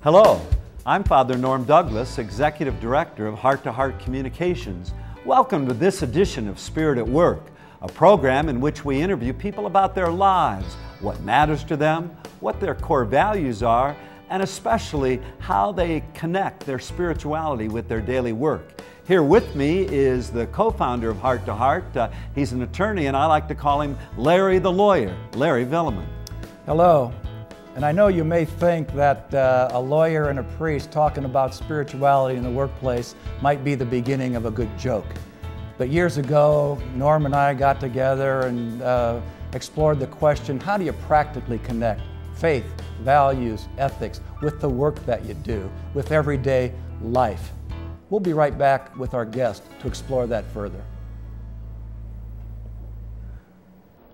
Hello, I'm Father Norm Douglas, Executive Director of Heart to Heart Communications. Welcome to this edition of Spirit at Work, a program in which we interview people about their lives, what matters to them, what their core values are, and especially how they connect their spirituality with their daily work. Here with me is the co-founder of Heart to Heart. He's an attorney, and I like to call him Larry the Lawyer, Larry Vuillemin. Hello. And I know you may think that a lawyer and a priest talking about spirituality in the workplace might be the beginning of a good joke. But years ago, Norm and I got together and explored the question, how do you practically connect faith, values, ethics with the work that you do, with everyday life? We'll be right back with our guest to explore that further.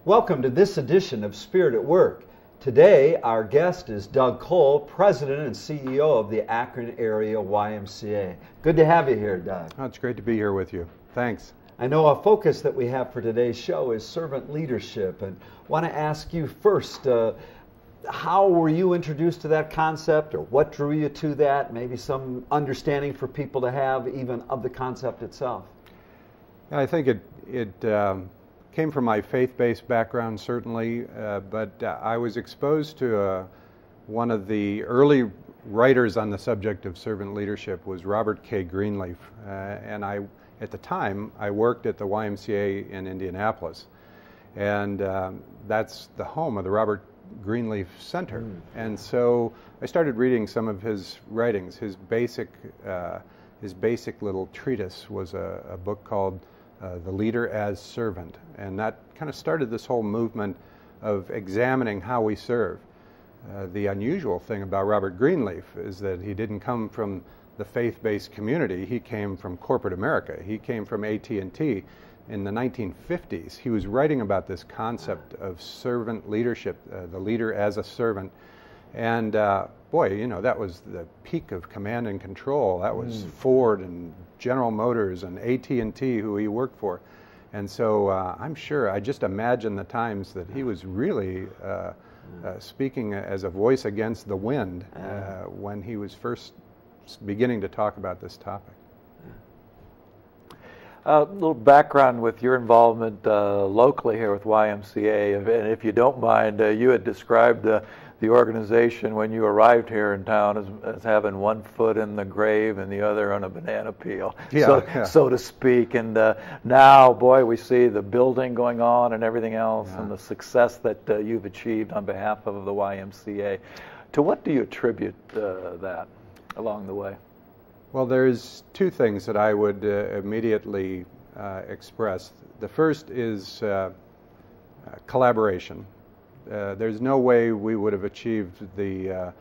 Welcome to this edition of Spirit at Work. Today, our guest is Doug Kohl, President and CEO of the Akron area YMCA. Good to have you here, Doug. Oh, it's great to be here with you. Thanks. I know a focus that we have for today's show is servant leadership, and want to ask you first, how were you introduced to that concept, or what drew you to that? Maybe some understanding for people to have even of the concept itself. I think it came from my faith-based background, certainly, but I was exposed to one of the early writers on the subject of servant leadership was Robert K. Greenleaf, and at the time, I worked at the YMCA in Indianapolis, and that's the home of the Robert Greenleaf Center. And so I started reading some of his writings. His basic little treatise was a book called The Leader as Servant, and that kind of started this whole movement of examining how we serve. The unusual thing about Robert Greenleaf is that he didn't come from the faith-based community. He came from corporate America. He came from AT&T in the 1950s. He was writing about this concept of servant leadership, the leader as a servant. And boy, you know, that was the peak of command and control. That was Ford and General Motors and AT&T, who he worked for. And so I'm sure, I just imagine the times that he was really speaking as a voice against the wind when he was first beginning to talk about this topic. A little background with your involvement locally here with YMCA, and if you don't mind, you had described the organization when you arrived here in town as having one foot in the grave and the other on a banana peel, so to speak. And now, boy, we see the building going on and everything else, and the success that you've achieved on behalf of the YMCA. To what do you attribute that along the way? Well, there's two things that I would immediately express. The first is collaboration. There's no way we would have achieved the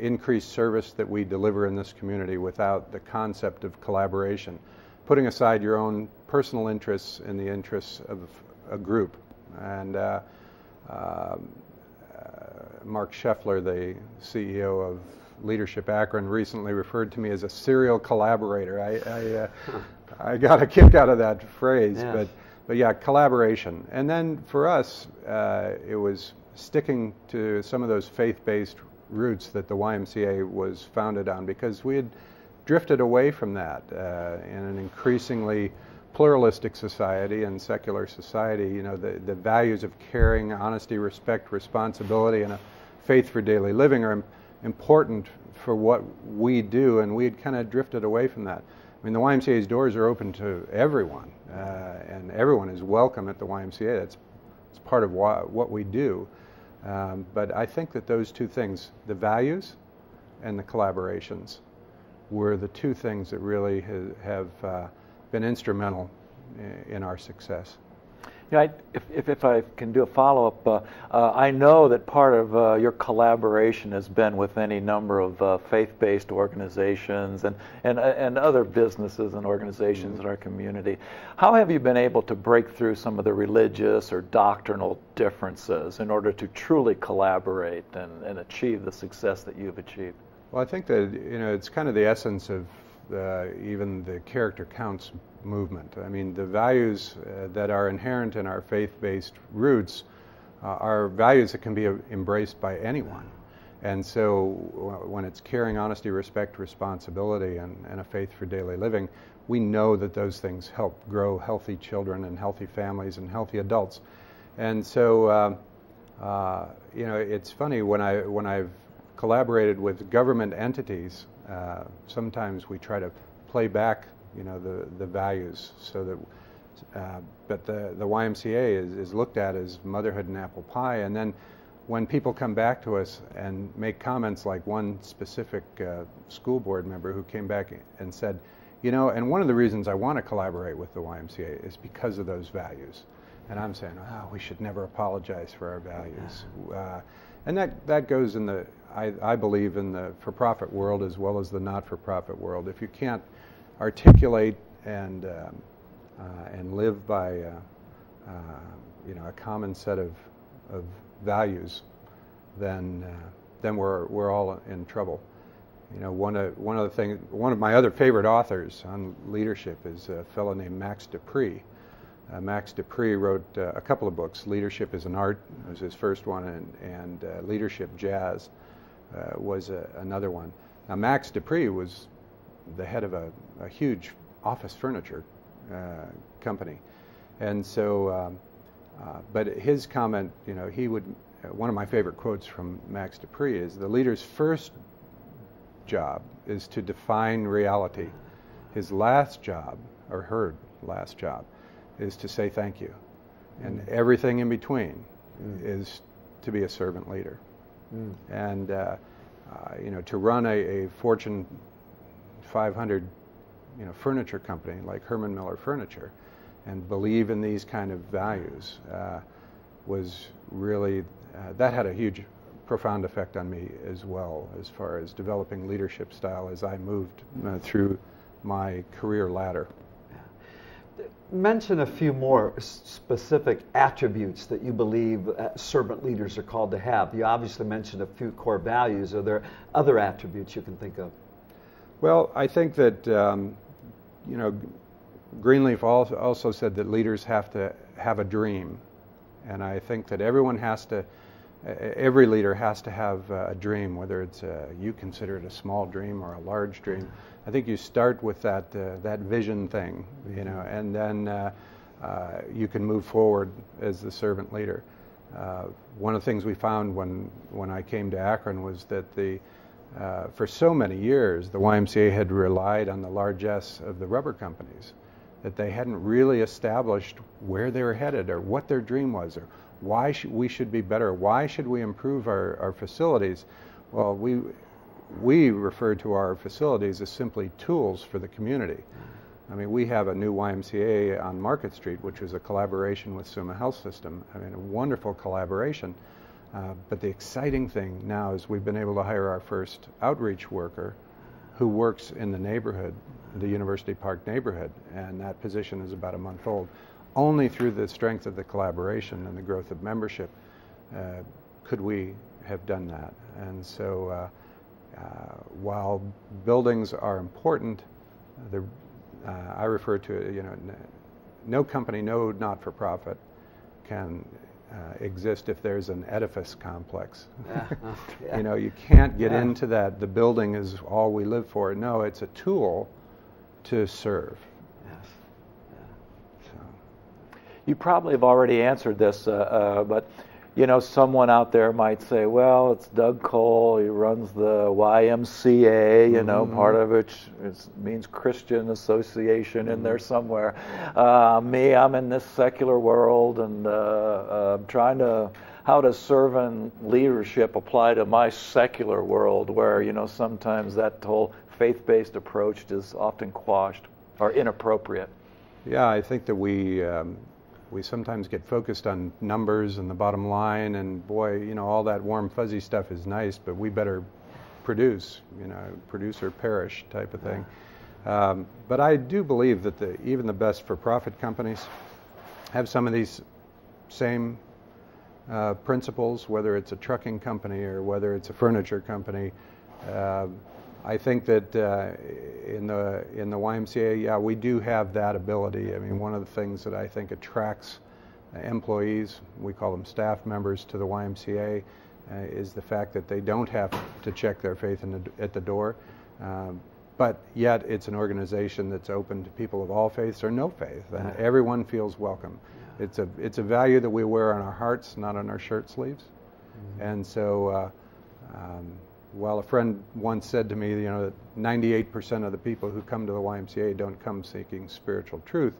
increased service that we deliver in this community without the concept of collaboration, putting aside your own personal interests in the interests of a group. And Mark Scheffler, the CEO of Leadership Akron, recently referred to me as a serial collaborator. I got a kick out of that phrase, but yeah, collaboration. And then for us, it was sticking to some of those faith-based roots that the YMCA was founded on, because we had drifted away from that in an increasingly pluralistic society and secular society. You know, the values of caring, honesty, respect, responsibility, and a faith for daily living are important for what we do, and we had kind of drifted away from that. I mean, the YMCA's doors are open to everyone, and everyone is welcome at the YMCA. It's part of what we do. But I think that those two things, the values and the collaborations, were the two things that really have been instrumental in our success. You know, if I can do a follow-up, I know that part of your collaboration has been with any number of faith-based organizations and other businesses and organizations in our community. How have you been able to break through some of the religious or doctrinal differences in order to truly collaborate and achieve the success that you've achieved? Well, I think that, you know, it's kind of the essence of even the character counts movement. I mean, the values that are inherent in our faith-based roots are values that can be embraced by anyone. And so when it's caring, honesty, respect, responsibility, and a faith for daily living, we know that those things help grow healthy children and healthy families and healthy adults. And so, it's funny, when I've collaborated with government entities, sometimes we try to play back, the values, so that, but the YMCA is looked at as motherhood and apple pie. And then when people come back to us and make comments, like one specific school board member who came back and said, and one of the reasons I want to collaborate with the YMCA is because of those values. And I'm saying, we should never apologize for our values. And that goes in the, I believe, in the for-profit world as well as the not-for-profit world. If you can't articulate and live by a common set of values, then we're all in trouble. One of my other favorite authors on leadership is a fellow named Max De Pree. Max De Pree wrote a couple of books. Leadership is an Art was his first one, and Leadership Jazz was another one. Now, Max De Pree was the head of a huge office furniture company, and so, but his comment, one of my favorite quotes from Max De Pree is, "The leader's first job is to define reality. His last job, or her last job, is to say thank you. And everything in between is to be a servant leader." And, to run a Fortune 500, furniture company like Herman Miller Furniture and believe in these kind of values was really, that had a huge, profound effect on me as well, as far as developing leadership style as I moved through my career ladder. Mention a few more specific attributes that you believe servant leaders are called to have. You obviously mentioned a few core values. Are there other attributes you can think of? Well, I think that, Greenleaf also said that leaders have to have a dream. And I think that every leader has to have a dream, whether it's you consider it a small dream or a large dream. I think you start with that vision thing, and then you can move forward as the servant leader. One of the things we found when I came to Akron was that for so many years the YMCA had relied on the largesse of the rubber companies, that they hadn't really established where they were headed or what their dream was, or why we should be better, why should we improve our facilities. Well, we refer to our facilities as simply tools for the community. I mean, we have a new YMCA on Market Street, which was a collaboration with Summa Health System. I mean, a wonderful collaboration. But the exciting thing now is we've been able to hire our first outreach worker who works in the neighborhood, the University Park neighborhood, and that position is about a month old. Only through the strength of the collaboration and the growth of membership could we have done that. And so while buildings are important, I refer to it, no company, no not-for-profit can exist if there's an edifice complex. Yeah. You can't get into that. The building is all we live for. No, it's a tool to serve. Yes. Yeah. So. You probably have already answered this, but someone out there might say, well, it's Doug Kohl, he runs the YMCA, part of it means Christian Association in there somewhere. Me, I'm in this secular world, and I'm trying to, how does servant leadership apply to my secular world where, sometimes that whole faith-based approach is often quashed or inappropriate? Yeah, I think that we sometimes get focused on numbers and the bottom line, and boy, all that warm fuzzy stuff is nice, but we better produce, produce or perish type of thing. But I do believe that even the best for-profit companies have some of these same principles, whether it's a trucking company or whether it's a furniture company. I think that in the YMCA, we do have that ability. I mean, one of the things that I think attracts employees, we call them staff members, to the YMCA, is the fact that they don't have to check their faith at the door. But yet it's an organization that's open to people of all faiths or no faith, and everyone feels welcome. Yeah. It's a value that we wear on our hearts, not on our shirt sleeves. Mm-hmm. And so while a friend once said to me, you know, that 98% of the people who come to the YMCA don't come seeking spiritual truth,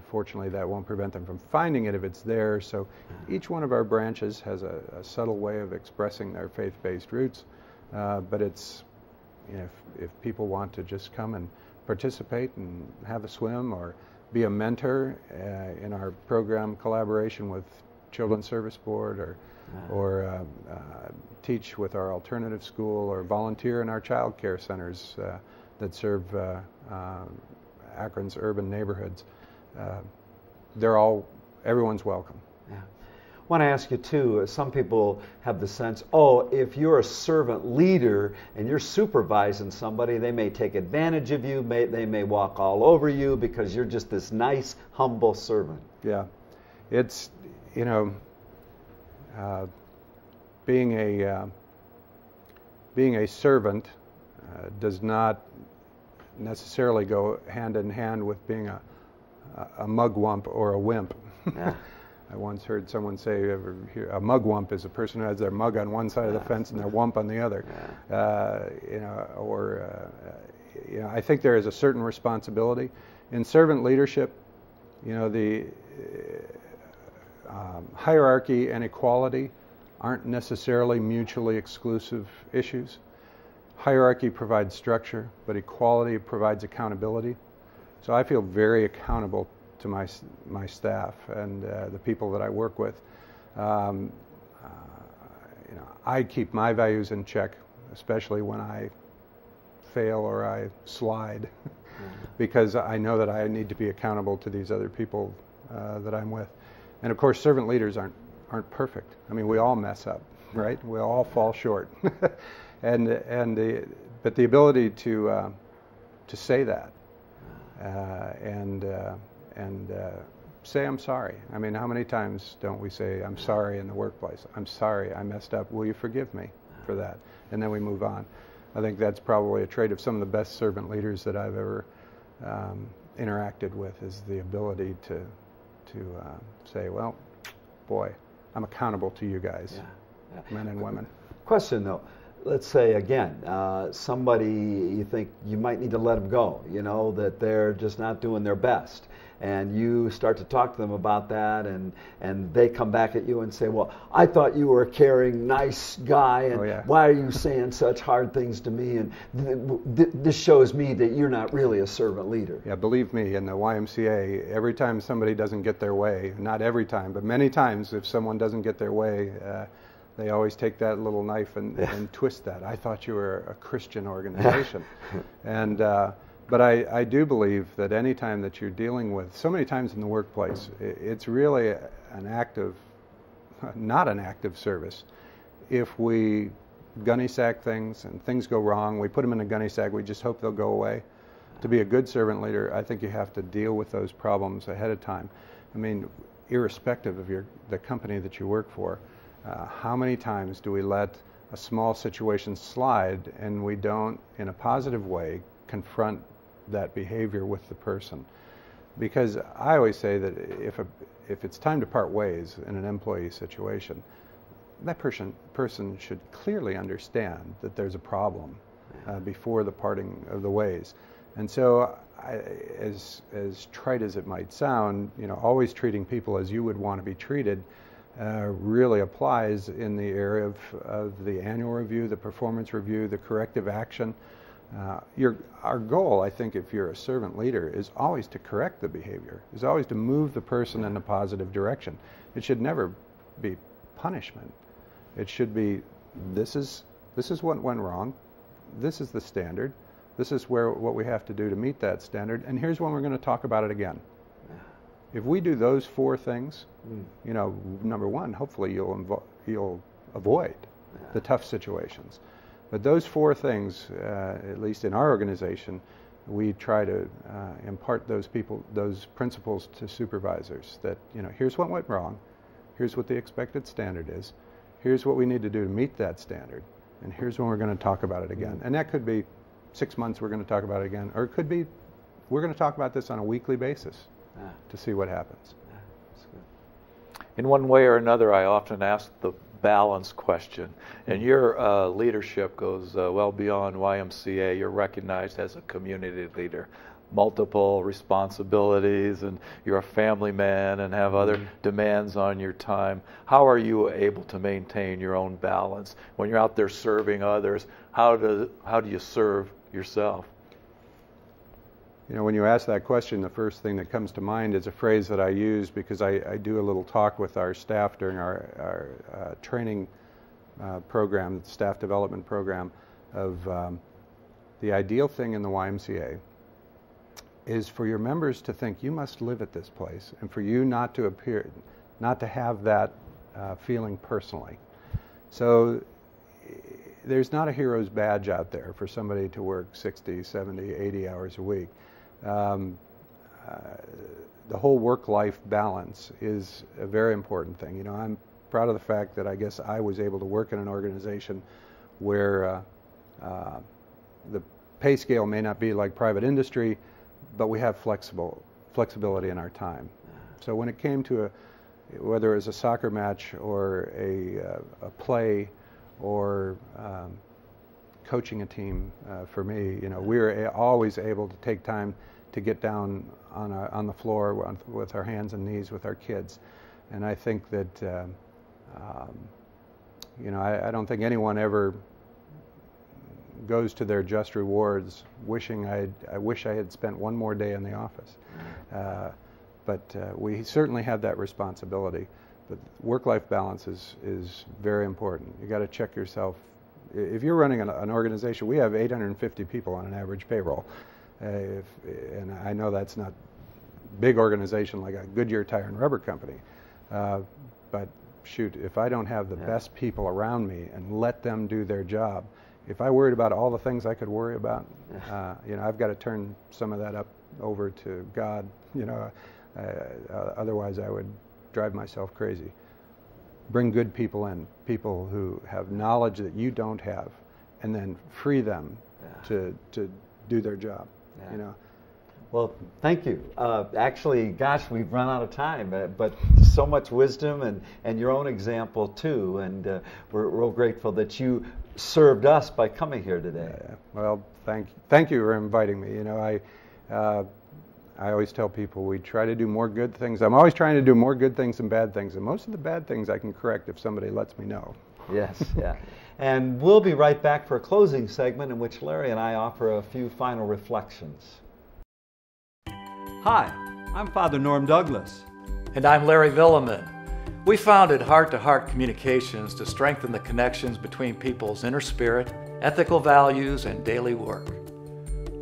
fortunately that won't prevent them from finding it if it's there. So each one of our branches has a subtle way of expressing their faith-based roots, but it's, you know, if people want to just come and participate and have a swim or be a mentor in our program collaboration with Children's Service Board, or teach with our alternative school, or volunteer in our child care centers that serve Akron's urban neighborhoods, everyone's welcome. Yeah. I want to ask you too, some people have the sense, oh, if you're a servant leader and you're supervising somebody, they may take advantage of you, they may walk all over you because you're just this nice, humble servant. Yeah. It's, you know, being a servant does not necessarily go hand in hand with being a mugwump or a wimp. Yeah. I once heard someone say a mugwump is a person who has their mug on one side of the fence and their wump on the other. Yeah. You know, I think there is a certain responsibility in servant leadership. You know, the hierarchy and equality aren't necessarily mutually exclusive issues. Hierarchy provides structure, but equality provides accountability. So I feel very accountable to my staff and the people that I work with. You know, I keep my values in check, especially when I fail or I slide, because I know that I need to be accountable to these other people that I'm with. And of course, servant leaders aren't perfect. I mean, we all mess up, right? We all fall short, but the ability to say that and say I'm sorry. I mean, how many times don't we say I'm sorry in the workplace? I'm sorry, I messed up. Will you forgive me for that? And then we move on. I think that's probably a trait of some of the best servant leaders that I've ever interacted with, is the ability to say, well, boy, I'm accountable to you guys, men and women. Question though, let's say again, somebody you think you might need to let them go, you know, that they're just not doing their best. And you start to talk to them about that, and they come back at you and say, well, I thought you were a caring, nice guy, and why are you saying such hard things to me? And this shows me that you're not really a servant leader. Yeah, believe me, in the YMCA, every time somebody doesn't get their way, not every time, but many times, if someone doesn't get their way, they always take that little knife and twist that. I thought you were a Christian organization. But I do believe that any time that you're dealing with, so many times in the workplace, it's really an act of, not an act of service. If we gunny sack things and things go wrong, we put them in a gunny sack, we just hope they'll go away. To be a good servant leader, I think you have to deal with those problems ahead of time. I mean, irrespective of the company that you work for, how many times do we let a small situation slide and we don't, in a positive way, confront that behavior with the person? Because I always say that if it's time to part ways in an employee situation, that person should clearly understand that there's a problem before the parting of the ways. And so, as trite as it might sound, you know, always treating people as you would want to be treated really applies in the area of the annual review, the performance review, the corrective action. Our goal, I think, if you're a servant leader, is always to correct the behavior, is always to move the person in a positive direction. It should never be punishment. It should be, this is what went wrong, this is the standard, this is what we have to do to meet that standard, and here's when we're going to talk about it again. If we do those four things, you know, number one, hopefully you'll avoid the tough situations. But those four things, at least in our organization, we try to impart those principles to supervisors. That, you know, here's what went wrong, here's what the expected standard is, here's what we need to do to meet that standard, and here's when we're going to talk about it again. And that could be 6 months we're going to talk about it again, or it could be we're going to talk about this on a weekly basis to see what happens. That's good. In one way or another, I often ask the balance question, and your leadership goes well beyond YMCA. You're recognized as a community leader, multiple responsibilities, and you're a family man and have other demands on your time. How are you able to maintain your own balance when you're out there serving others? How do you serve yourself? You know, when you ask that question, the first thing that comes to mind is a phrase that I use because I do a little talk with our staff during our training program, staff development program, of the ideal thing in the YMCA is for your members to think you must live at this place, and for you not to have that feeling personally. So there's not a hero's badge out there for somebody to work 60, 70, 80 hours a week. The whole work-life balance is a very important thing. You know, I'm proud of the fact that I guess I was able to work in an organization where the pay scale may not be like private industry, but we have flexibility in our time. So when it came to whether it was a soccer match or a play or coaching a team, for me, you know, we were always able to take time to get down on the floor with our hands and knees with our kids. And I think that, you know, I don't think anyone ever goes to their just rewards wishing I wish I had spent one more day in the office. But we certainly have that responsibility. But work-life balance is very important. You got to check yourself. If you're running an organization, we have 850 people on an average payroll. And I know that's not a big organization like a Goodyear Tire and Rubber Company. But shoot, if I don't have the best people around me and let them do their job, if I worried about all the things I could worry about, you know, I've got to turn some of that up over to God. You know, otherwise I would drive myself crazy. Bring good people in, people who have knowledge that you don't have, and then free them to do their job. You know. Well, thank you. Actually, gosh, we've run out of time, but so much wisdom and your own example too, and we're real grateful that you served us by coming here today. Well, thank you for inviting me. You know, I always tell people we try to do more good things. I'm always trying to do more good things than bad things, and most of the bad things I can correct if somebody lets me know. Yes, yeah. And we'll be right back for a closing segment in which Larry and I offer a few final reflections. Hi, I'm Father Norm Douglas. And I'm Larry Vuillemin. We founded Heart to Heart Communications to strengthen the connections between people's inner spirit, ethical values, and daily work.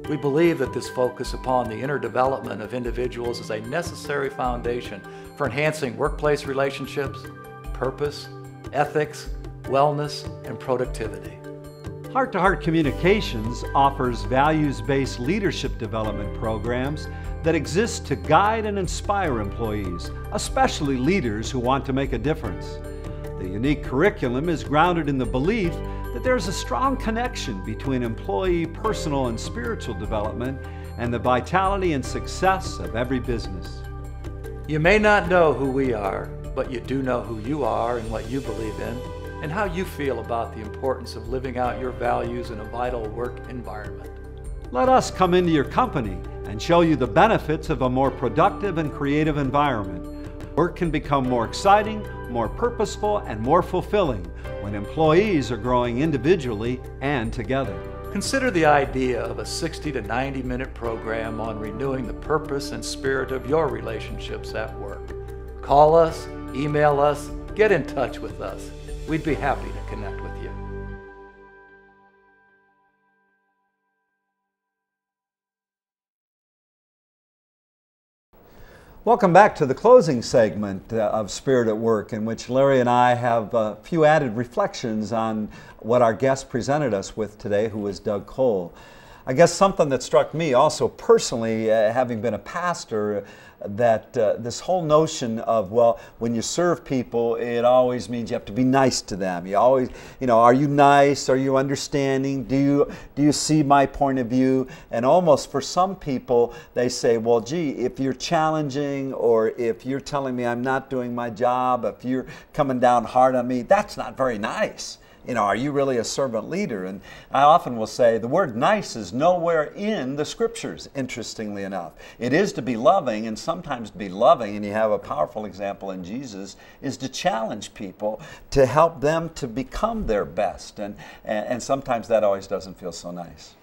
We believe that this focus upon the inner development of individuals is a necessary foundation for enhancing workplace relationships, purpose, ethics, wellness, and productivity. Heart to Heart Communications offers values-based leadership development programs that exist to guide and inspire employees, especially leaders who want to make a difference. The unique curriculum is grounded in the belief that there's a strong connection between employee personal and spiritual development and the vitality and success of every business. You may not know who we are, but you do know who you are and what you believe in, and how you feel about the importance of living out your values in a vital work environment. Let us come into your company and show you the benefits of a more productive and creative environment. Work can become more exciting, more purposeful, and more fulfilling when employees are growing individually and together. Consider the idea of a 60 to 90 minute program on renewing the purpose and spirit of your relationships at work. Call us, email us, get in touch with us. We'd be happy to connect with you. Welcome back to the closing segment of Spirit at Work, in which Larry and I have a few added reflections on what our guest presented us with today, who is Doug Kohl. I guess something that struck me also personally, having been a pastor, that this whole notion of, well, when you serve people, it always means you have to be nice to them. You always, you know, are you nice? Are you understanding? Do you see my point of view? And almost for some people, they say, well, gee, if you're challenging, or if you're telling me I'm not doing my job, if you're coming down hard on me, that's not very nice. You know, are you really a servant leader? And I often will say the word nice is nowhere in the scriptures, interestingly enough. It is to be loving, and sometimes to be loving, and you have a powerful example in Jesus, is to challenge people, to help them to become their best. And sometimes that always doesn't feel so nice.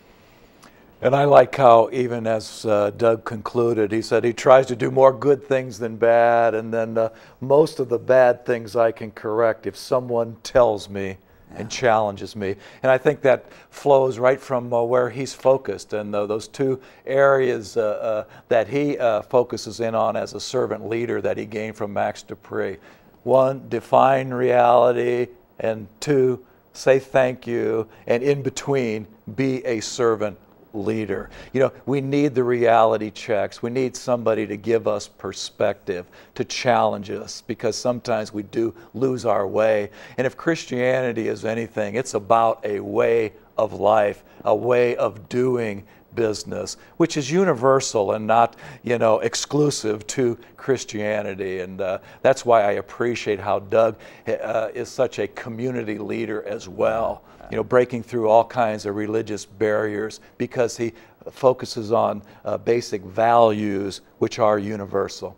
And I like how, even as Doug concluded, he said he tries to do more good things than bad, and then most of the bad things I can correct if someone tells me and challenges me. And I think that flows right from where he's focused, and those two areas that he focuses in on as a servant leader that he gained from Max Dupree. One, define reality, and two, say thank you, and in between, be a servant leader. You know, we need the reality checks. We need somebody to give us perspective, to challenge us, because sometimes we do lose our way. And if Christianity is anything, it's about a way of life, a way of doing business, which is universal and not, you know, exclusive to Christianity. And that's why I appreciate how Doug is such a community leader as well, you know, breaking through all kinds of religious barriers, because he focuses on basic values which are universal.